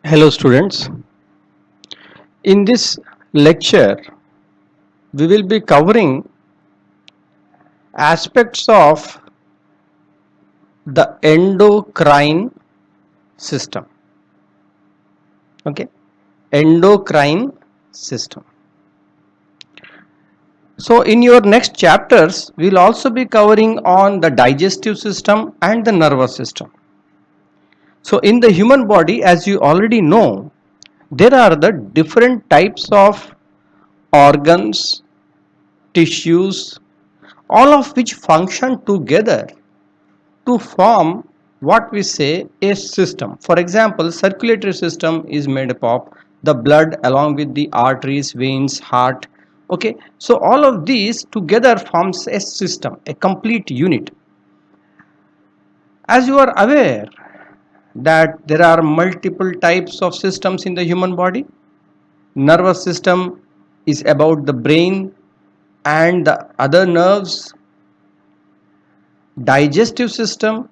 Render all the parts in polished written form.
Hello students, in this lecture we will be covering aspects of the endocrine system. Okay, endocrine system. So in your next chapters we will also be covering on the digestive system and the nervous system. So in the human body, as you already know, there are the different types of organs, tissues, all of which function together to form what we say a system. For example, circulatory system is made up of the blood along with the arteries, veins, heart. Okay, so all of these together forms a system, a complete unit. As you are aware that there are multiple types of systems in the human body. Nervous system is about the brain and the other nerves. Digestive system,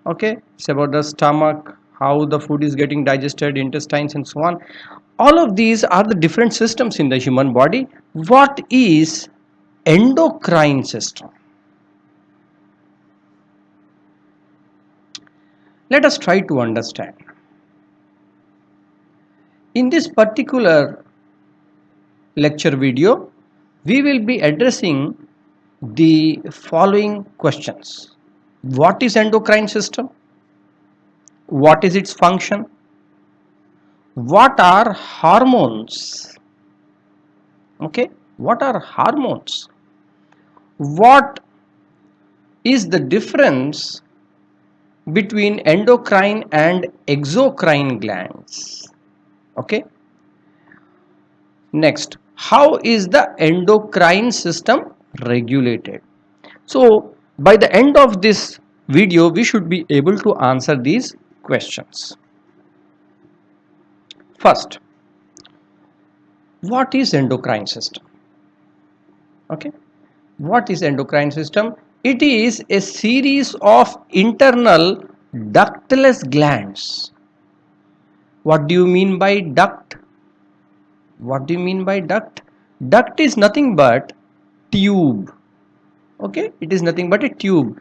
okay, it's about the stomach, how the food is getting digested, intestines and so on. All of these are the different systems in the human body. What is endocrine system? Let us try to understand. In this particular lecture video we will be addressing the following questions. What is endocrine system? What is its function? What are hormones? Okay, what are hormones? What is the difference between endocrine and exocrine glands? Okay, next, how is the endocrine system regulated? So by the end of this video we should be able to answer these questions. First, what is endocrine system? Okay, what is endocrine system? It is a series of internal ductless glands. What do you mean by duct? What do you mean by duct? Duct is nothing but tube. Okay, it is nothing but a tube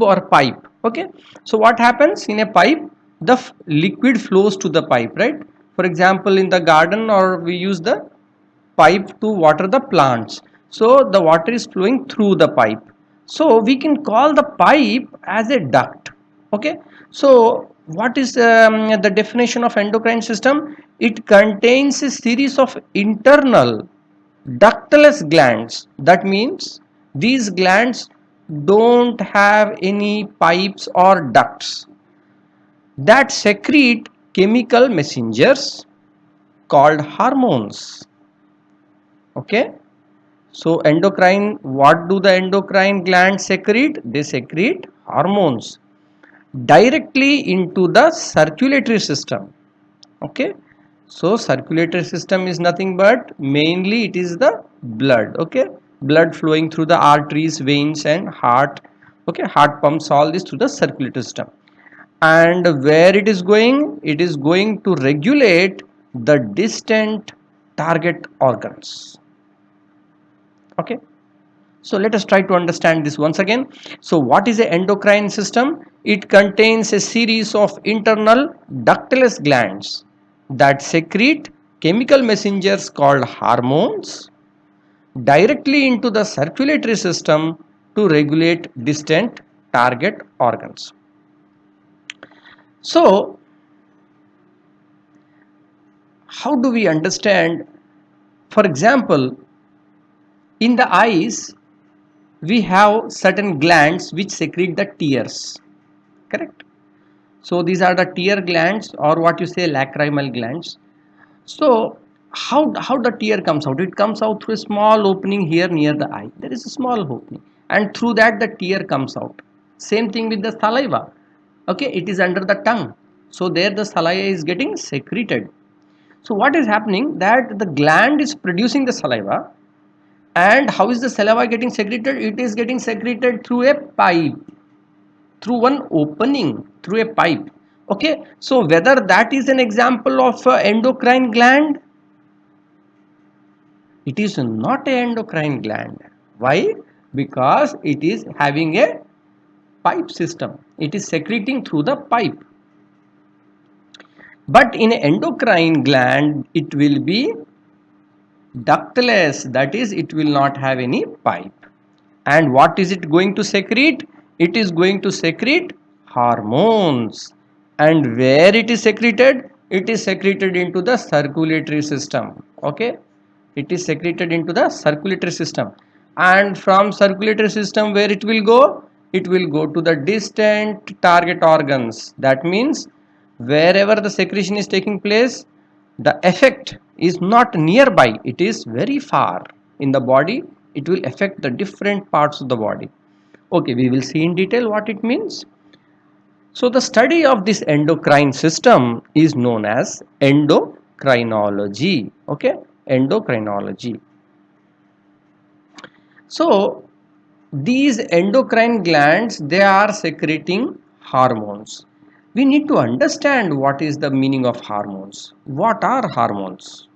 or pipe. Okay, so what happens in a pipe? The liquid flows to the pipe, right? For example, in the garden, or we use the pipe to water the plants, so the water is flowing through the pipe, so we can call the pipe as a duct. Okay, so what is the definition of endocrine system? It contains a series of internal ductless glands. That means these glands don't have any pipes or ducts that secrete chemical messengers called hormones. Okay, so endocrine, what do the endocrine glands secrete? They secrete hormones directly into the circulatory system. Okay, so circulatory system is nothing but mainly it is the blood. Okay, blood flowing through the arteries, veins and heart. Okay, heart pumps all this through the circulatory system, and where it is going? It is going to regulate the distant target organs. Okay, so let us try to understand this once again. So what is the endocrine system? It contains a series of internal ductless glands that secrete chemical messengers called hormones directly into the circulatory system to regulate distant target organs. So how do we understand? For example, in the eyes we have certain glands which secrete the tears, correct? So these are the tear glands, or what you say, lacrimal glands. So how the tear comes out? It comes out through a small opening here near the eye. There is a small opening, and through that the tear comes out. Same thing with the saliva. Okay, it is under the tongue. So there the saliva is getting secreted. So what is happening? That the gland is producing the saliva, and how is the saliva getting secreted? It is getting secreted through a pipe, through one opening, through a pipe. Okay, so whether that is an example of endocrine gland? It is not a endocrine gland. Why? Because it is having a pipe system. It is secreting through the pipe. But in endocrine gland, it will be ductless, that is, it will not have any pipe. And what is it going to secrete? It is going to secrete hormones. And where it is secreted? It is secreted into the circulatory system. Okay, it is secreted into the circulatory system. And from circulatory system, where it will go? It will go to the distant target organs. That means wherever the secretion is taking place, the effect is not nearby, it is very far in the body. It will affect the different parts of the body. Okay, we will see in detail what it means. So the study of this endocrine system is known as endocrinology. Okay, endocrinology. So these endocrine glands, they are secreting hormones. We need to understand what is the meaning of hormones. What are hormones?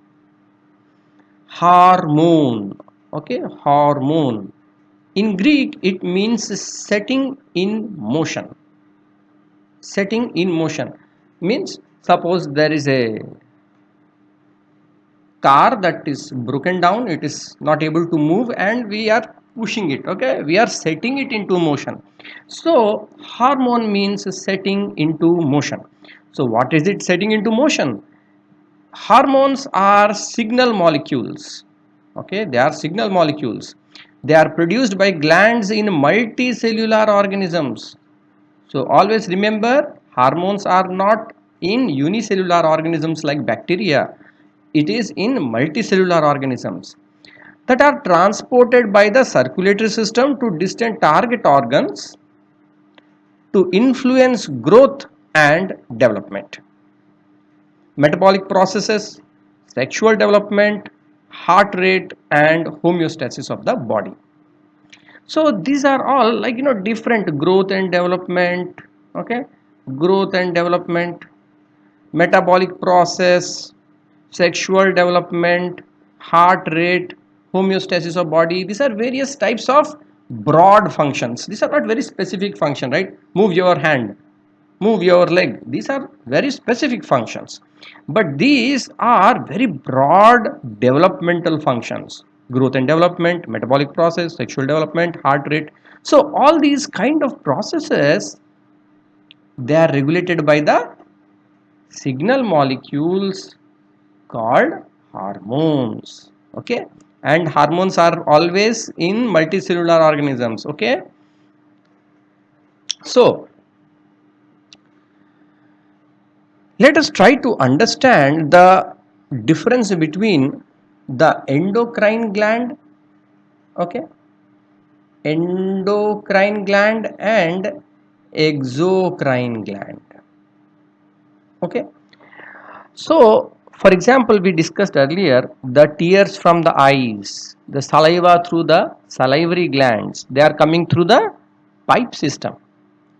Hormone. Okay, hormone. In Greek, it means setting in motion. Setting in motion means, suppose there is a car that is broken down, it is not able to move, and we are pushing it. Okay, we are setting it into motion. So hormone means setting into motion. So what is it setting into motion? Hormones are signal molecules. Okay, they are signal molecules. They are produced by glands in multicellular organisms. So always remember, hormones are not in unicellular organisms like bacteria. It is in multicellular organisms that are transported by the circulatory system to distant target organs to influence growth and development, metabolic processes, sexual development, heart rate, and homeostasis of the body. So these are all, like, different growth and development. Okay, growth and development, metabolic process, sexual development, heart rate, homeostasis of body. These are various types of broad functions. These are not very specific function, right? Move your hand, move your leg. These are very specific functions, but these are very broad developmental functions: growth and development, metabolic process, sexual development, heart rate. So all these kind of processes, they are regulated by the signal molecules called hormones. Okay, and hormones are always in multicellular organisms. Okay, so let us try to understand the difference between the endocrine gland, okay, endocrine gland and exocrine gland. Okay, so for example, we discussed earlier the tears from the eyes, the saliva through the salivary glands, they are coming through the pipe system.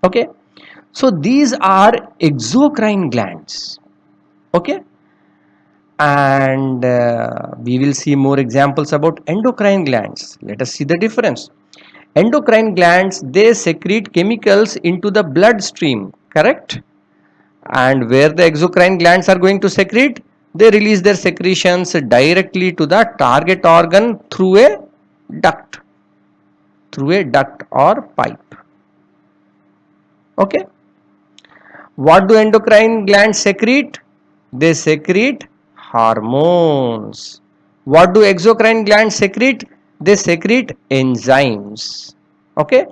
Okay, so these are exocrine glands. Okay, and we will see more examples about endocrine glands. Let us see the difference. Endocrine glands, they secrete chemicals into the bloodstream, correct? And where the exocrine glands are going to secrete, they release their secretions directly to the target organ through a duct, or pipe. Okay, what do endocrine glands secrete? They secrete hormones. What do exocrine glands secrete? They secrete enzymes. Okay,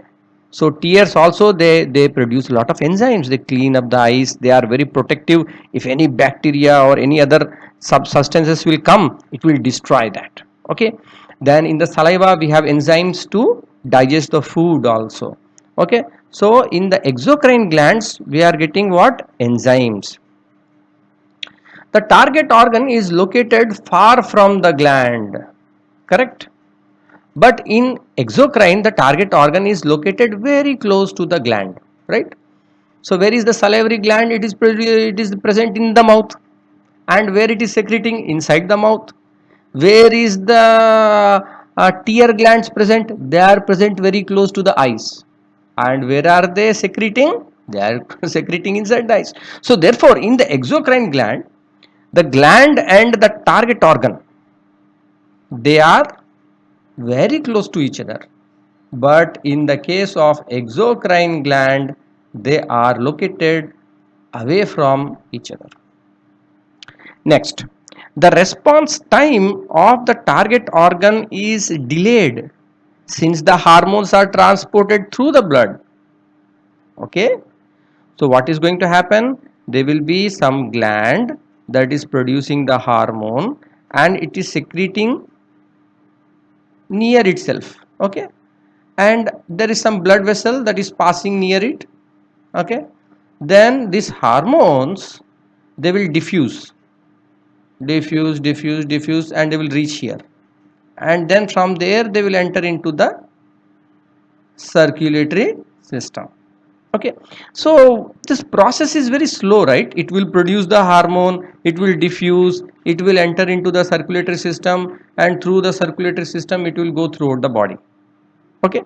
so tears also, they produce a lot of enzymes. They clean up the eyes. They are very protective. If any bacteria or any other substances will come, it will destroy that. Okay, then in the saliva we have enzymes to digest the food also. Okay, so in the exocrine glands we are getting what? Enzymes. The target organ is located far from the gland, correct? But in exocrine, the target organ is located very close to the gland, right? So where is the salivary gland? It is present in the mouth. And where it is secreting? Inside the mouth. Where is the tear glands present? They are present very close to the eyes. And where are they secreting? They are secreting inside the eyes. So therefore in the exocrine gland, the gland and the target organ, they are very close to each other. But in the case of exocrine gland, they are located away from each other. Next, the response time of the target organ is delayed since the hormones are transported through the blood. Okay, so what is going to happen? There will be some gland that is producing the hormone and it is secreting near itself. Okay, and there is some blood vessel that is passing near it. Okay, then these hormones, they will diffuse, and they will reach here, and then from there they will enter into the circulatory system. Okay, so this process is very slow, right? It will produce the hormone, it will diffuse, it will enter into the circulatory system, and through the circulatory system it will go throughout the body. Okay,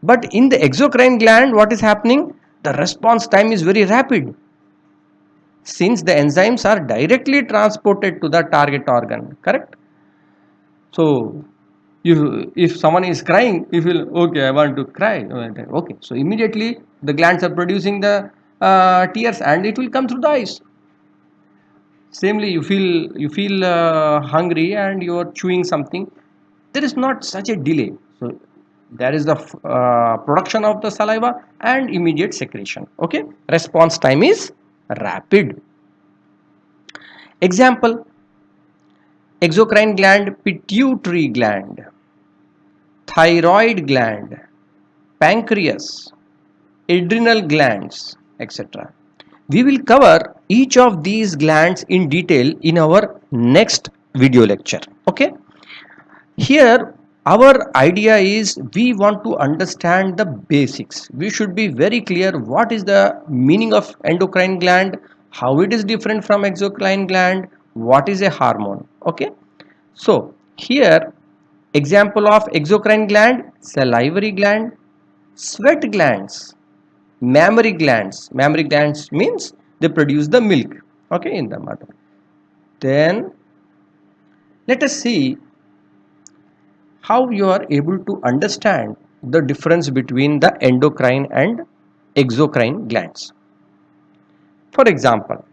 but in the exocrine gland, what is happening? The response time is very rapid since the enzymes are directly transported to the target organ. Correct? So if someone is crying, you feel okay, I want to cry. Okay, so immediately the glands are producing the tears and it will come through the eyes. Samely, you feel hungry and you are chewing something. There is not such a delay. So there is the production of the saliva and immediate secretion. Okay, response time is rapid. Example: exocrine gland, pituitary gland, thyroid gland, pancreas, adrenal glands, etc. We will cover each of these glands in detail in our next video lecture. Okay. Here our idea is we want to understand the basics. We should be very clear what is the meaning of endocrine gland, how it is different from exocrine gland, what is a hormone. Okay. So here example of exocrine gland: salivary gland, sweat glands, mammary glands. Mammary glands means they produce the milk, okay, in the mother. Then let us see how you are able to understand the difference between the endocrine and exocrine glands. For example,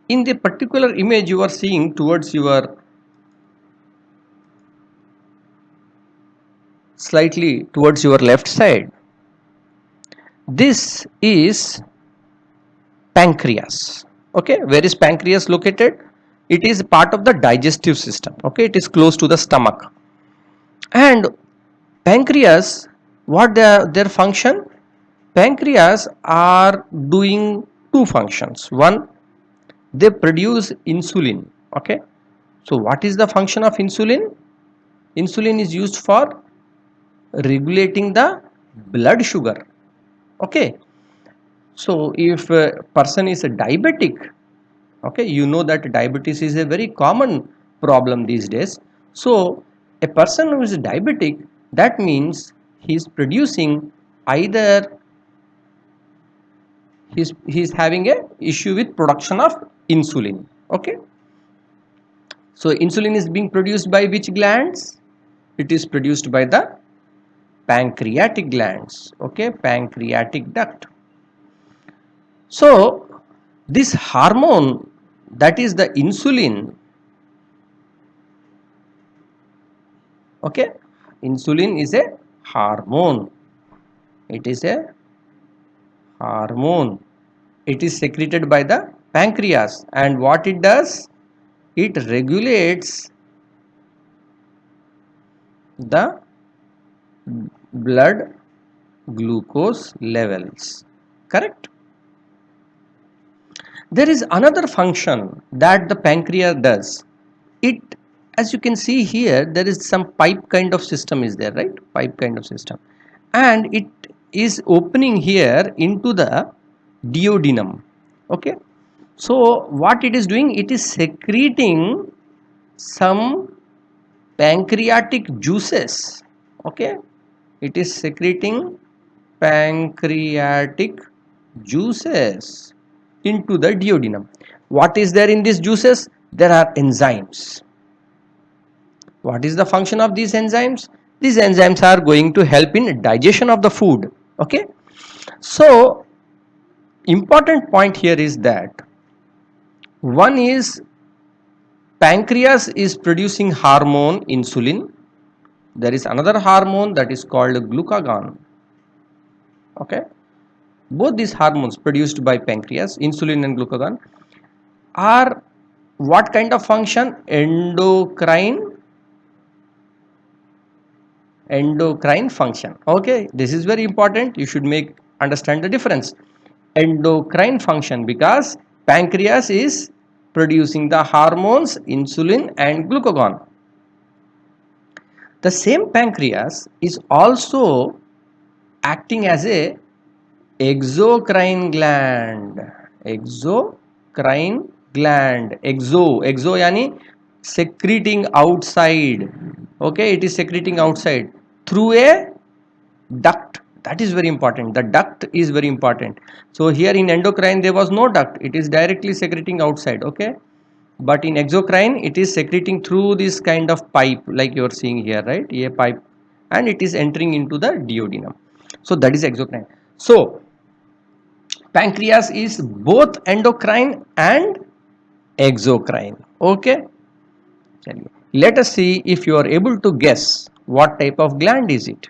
in the particular image you are seeing towards your slightly towards your left side, this is pancreas. Okay, where is pancreas located? It is part of the digestive system. Okay, it is close to the stomach. And pancreas, what their function? Pancreas are doing two functions. One, they produce insulin. Okay, so what is the function of insulin? Insulin is used for regulating the blood sugar. Okay, so if a person is a diabetic, okay, you know that diabetes is a very common problem these days. So a person who is diabetic, that means he is producing either he's having a issue with production of insulin. Okay, so insulin is being produced by which glands? It is produced by the pancreatic glands. Okay, pancreatic duct. So this hormone, that is the insulin. Okay, insulin is a hormone. It is a hormone. It is secreted by the pancreas, and what it does? It regulates the blood glucose levels. Correct? There is another function that the pancreas does. It, as you can see here, there is some pipe kind of system is there, right? Pipe kind of system, and it is opening here into the duodenum. Okay, so what it is doing, it is secreting some pancreatic juices. Okay, it is secreting pancreatic juices into the duodenum. What is there in these juices? There are enzymes. What is the function of these enzymes? These enzymes are going to help in digestion of the food. Okay, so important point here is that one is pancreas is producing hormone insulin. There is another hormone that is called glucagon. Okay, both these hormones produced by pancreas, insulin and glucagon, are what kind of function? Endocrine function. Okay, this is very important. You should understand the difference. Endocrine function, because pancreas is producing the hormones insulin and glucagon. The same pancreas is also acting as a exocrine gland. Exocrine gland. Exo yani secreting outside. Okay, it is secreting outside through a duct. That is very important. The duct is very important. So here in endocrine there was no duct. It is directly secreting outside. Okay, but in exocrine it is secreting through this kind of pipe, like you are seeing here, right? A pipe, and it is entering into the duodenum. So that is exocrine. So pancreas is both endocrine and exocrine. Okay, let us see if you are able to guess what type of gland is it.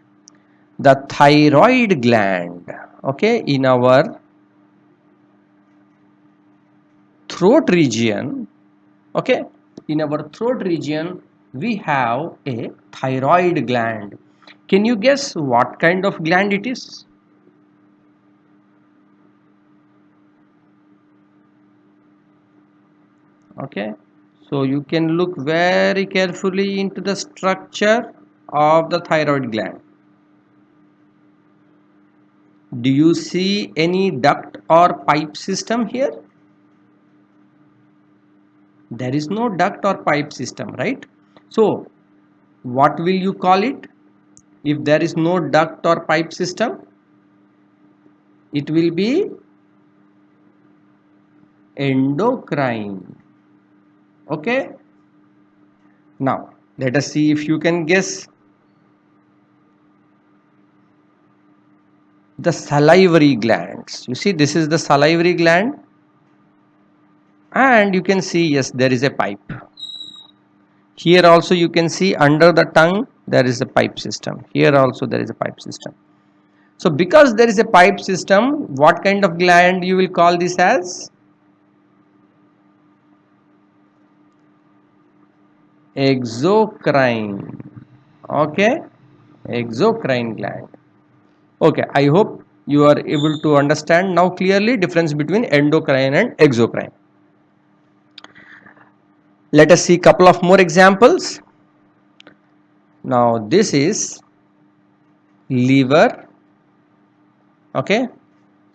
The thyroid gland. Okay, in our throat region, okay, in our throat region we have a thyroid gland. Can you guess what kind of gland it is? Okay, so you can look very carefully into the structure of the thyroid gland. Do you see any duct or pipe system here? There is no duct or pipe system, right? So what will you call it if there is no duct or pipe system? It will be endocrine. Okay, now let us see if you can guess the salivary glands. You see, this is the salivary gland, and you can see, yes, there is a pipe. Here also you can see under the tongue there is a pipe system. Here also there is a pipe system. So because there is a pipe system, what kind of gland you will call this as? Exocrine. Okay, exocrine gland. Okay, I hope you are able to understand now clearly difference between endocrine and exocrine. Let us see couple of more examples. Now this is liver, okay,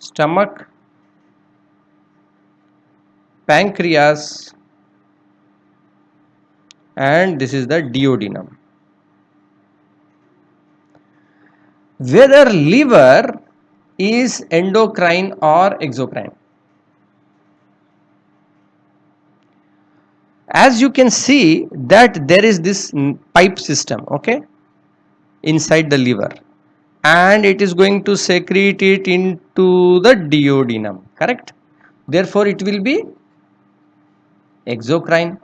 stomach, pancreas, and this is the duodenum. Whether liver is endocrine or exocrine? As you can see that there is this pipe system, okay, inside the liver, and it is going to secrete it into the duodenum, correct? Therefore it will be exocrine,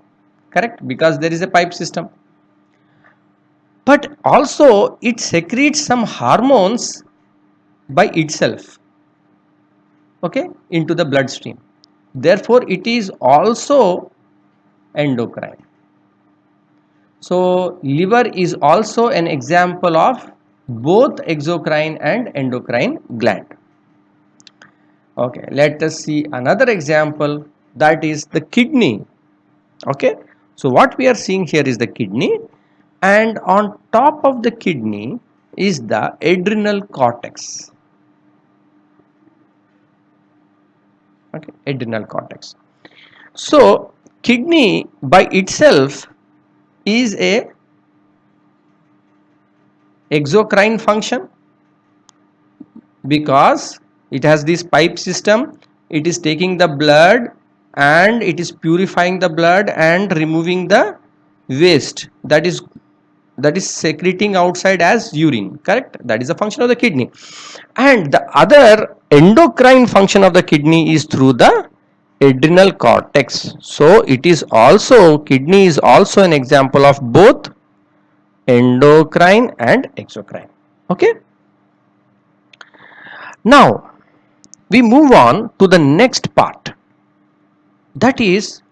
correct, because there is a pipe system. But also it secretes some hormones by itself, okay, into the bloodstream. Therefore it is also endocrine. So liver is also an example of both exocrine and endocrine gland. Okay, let us see another example, that is the kidney. Okay, so what we are seeing here is the kidney, and on top of the kidney is the adrenal cortex. Okay, adrenal cortex. So kidney by itself is a exocrine function because it has this pipe system. It is taking the blood and it is purifying the blood and removing the waste that is secreting outside as urine, correct? That is a function of the kidney. And the other endocrine function of the kidney is through the adrenal cortex. So it is also, kidney is also an example of both endocrine and exocrine. Okay, now we move on to the next part, that is,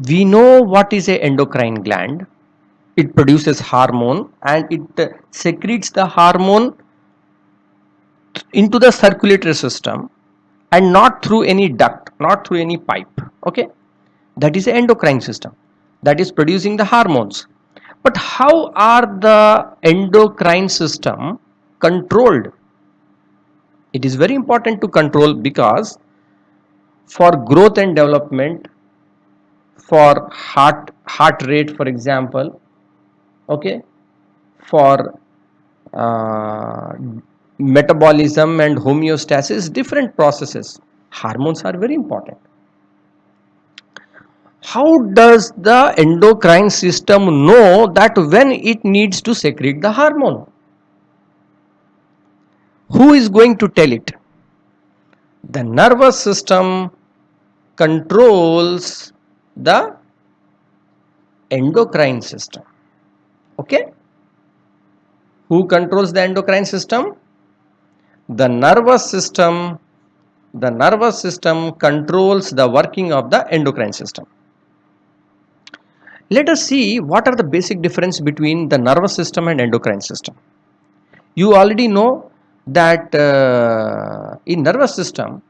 we know what is a endocrine gland. It produces hormone and it secretes the hormone into the circulatory system and not through any duct, not through any pipe. Okay, that is the endocrine system that is producing the hormones. But how are the endocrine system controlled? It is very important to control because for growth and development, for heart rate for example, okay, for uh, metabolism and homeostasis, different processes, hormones are very important. How does the endocrine system know that when it needs to secrete the hormone? Who is going to tell it? The nervous system controls the endocrine system. Okay, who controls the endocrine system? The nervous system. The nervous system controls the working of the endocrine system. Let us see what are the basic difference between the nervous system and endocrine system. You already know that in nervous system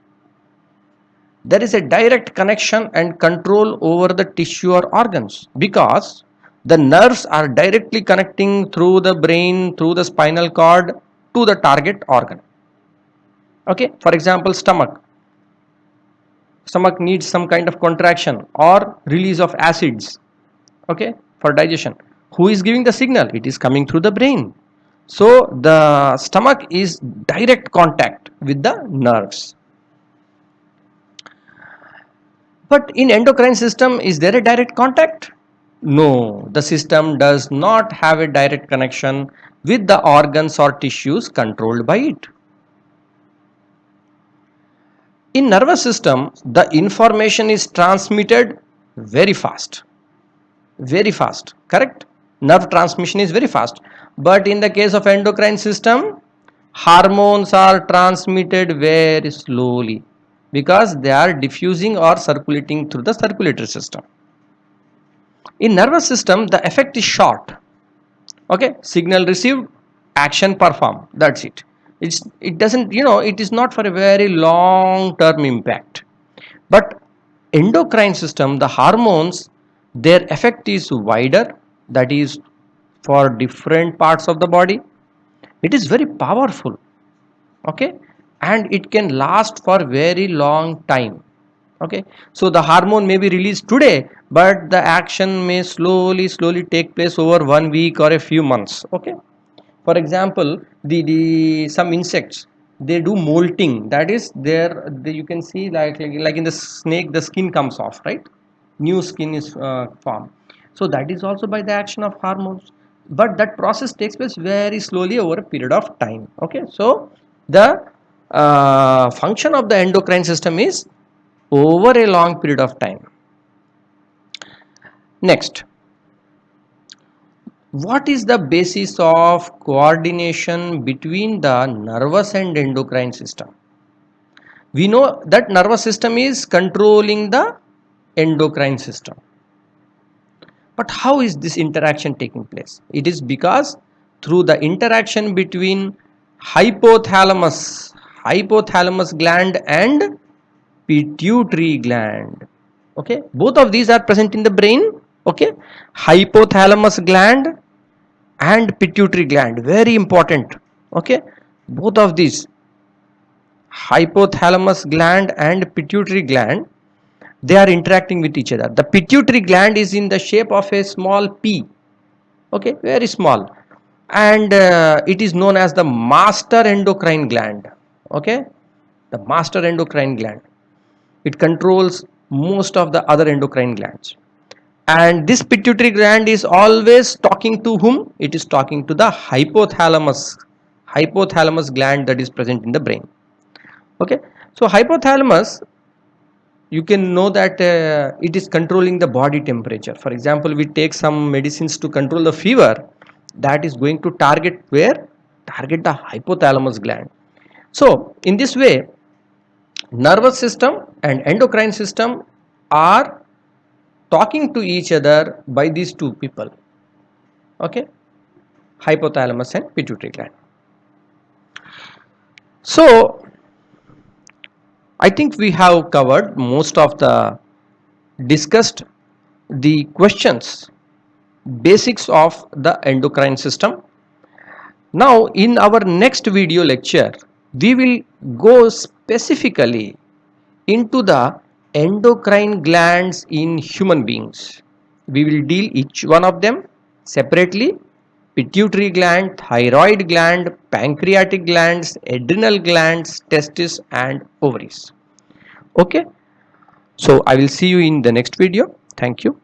there is a direct connection and control over the tissue or organs because the nerves are directly connecting through the brain, through the spinal cord to the target organ. Okay, for example, stomach needs some kind of contraction or release of acids, okay, for digestion. Who is giving the signal? It is coming through the brain. So the stomach is direct contact with the nerves. But in endocrine system, is there a direct contact? No, the system does not have a direct connection with the organs or tissues controlled by it. In nervous system, the information is transmitted very fast, correct? Nerve transmission is very fast. But in the case of endocrine system, hormones are transmitted very slowly because they are diffusing or circulating through the circulatory system. In nervous system, the effect is short. Okay, signal received, action performed, that's it. It doesn't, it is not for a very long term impact. But endocrine system, the hormones, their effect is wider, that is for different parts of the body. It is very powerful, okay, and it can last for very long time. Okay, so the hormone may be released today, but the action may slowly take place over 1 week or a few months. Okay, for example, the some insects, they do molting, that is there, you can see like in the snake the skin comes off, right? New skin is formed. So that is also by the action of hormones, but that process takes place very slowly over a period of time. Okay, so the function of the endocrine system is over a long period of time. Next, what is the basis of coordination between the nervous and endocrine system? We know that nervous system is controlling the endocrine system. But how is this interaction taking place? It is because through the interaction between hypothalamus gland and pituitary gland. Okay, both of these are present in the brain. Okay, hypothalamus gland and pituitary gland, very important. Okay, both of these, hypothalamus gland and pituitary gland, they are interacting with each other. The pituitary gland is in the shape of a small pea, okay, very small, and it is known as the master endocrine gland, okay, the master endocrine gland. It controls most of the other endocrine glands. And this pituitary gland is always talking to whom? It is talking to the hypothalamus gland that is present in the brain. Okay, so hypothalamus, you can know that it is controlling the body temperature. For example, we take some medicines to control the fever, that is going to target where? Target the hypothalamus gland. So in this way, nervous system and endocrine system are talking to each other by these two people, okay, hypothalamus and pituitary gland. So I think we have covered most of the discussed the questions, basics of the endocrine system. Now in our next video lecture, we will go specifically into the endocrine glands in human beings. We will deal each one of them separately: pituitary gland, thyroid gland, pancreatic glands, adrenal glands, testes and ovaries. Okay, so I will see you in the next video. Thank you.